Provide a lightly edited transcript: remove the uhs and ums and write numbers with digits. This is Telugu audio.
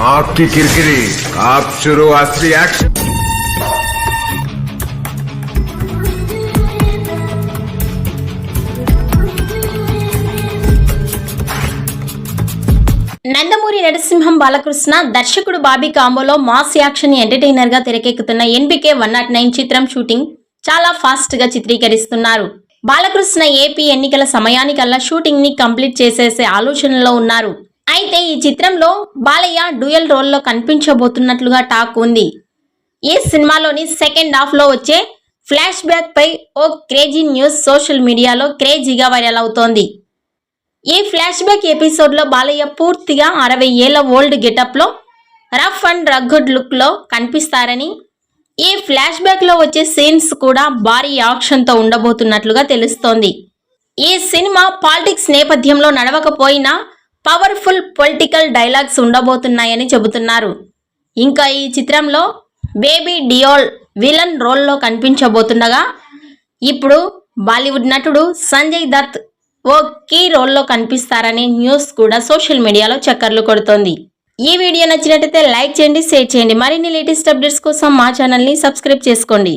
आपकी किरकिरी आप शुरू असली एक्शन। నందమూరి నరసింహం బాలకృష్ణ దర్శకుడు బాబీ కాంబోలో మాస్ యాక్షన్ ఎంటర్టైనర్ గా తెరకెక్కుతున్న ఎన్బికే 109 చిత్రం షూటింగ్ చాలా ఫాస్ట్ గా చిత్రీకరిస్తున్నారు. బాలకృష్ణ ఏపీ ఎన్నికల సమయానికల్లా షూటింగ్ ని కంప్లీట్ చేసేసే ఆలోచనలో ఉన్నారు. అయితే ఈ చిత్రంలో బాలయ్య డ్యూయల్ రోల్లో కనిపించబోతున్నట్లుగా టాక్ ఉంది. ఈ సినిమాలోని సెకండ్ హాఫ్ లో వచ్చే ఫ్లాష్ బ్యాక్ పై ఓ క్రేజీ న్యూస్ సోషల్ మీడియాలో క్రేజీగా వైరల్ అవుతోంది. ఈ ఫ్లాష్ బ్యాక్ ఎపిసోడ్ లో బాలయ్య పూర్తిగా 60 ఏళ్ల ఓల్డ్ గెటప్ లో రఫ్ అండ్ రగ్గుడ్ లుక్ లో కనిపిస్తారని, ఈ ఫ్లాష్ బ్యాక్ లో వచ్చే సీన్స్ కూడా భారీ యాక్షన్ తో ఉండబోతున్నట్లుగా తెలుస్తోంది. ఈ సినిమా పాలిటిక్స్ నేపథ్యంలో నడవకపోయినా పవర్ఫుల్ పొలిటికల్ డైలాగ్స్ ఉండబోతున్నాయని చెబుతున్నారు. ఇంకా ఈ చిత్రంలో బేబీ డియోల్ విలన్ రోల్లో కనిపించబోతుండగా, ఇప్పుడు బాలీవుడ్ నటుడు సంజయ్ దత్ ఓ కీ రోల్లో కనిపిస్తారనే న్యూస్ కూడా సోషల్ మీడియాలో చక్కర్లు కొడుతోంది. ఈ వీడియో నచ్చినట్టయితే లైక్ చేయండి, షేర్ చేయండి. మరిన్ని లేటెస్ట్ అప్డేట్స్ కోసం మా ఛానల్ని సబ్స్క్రైబ్ చేసుకోండి.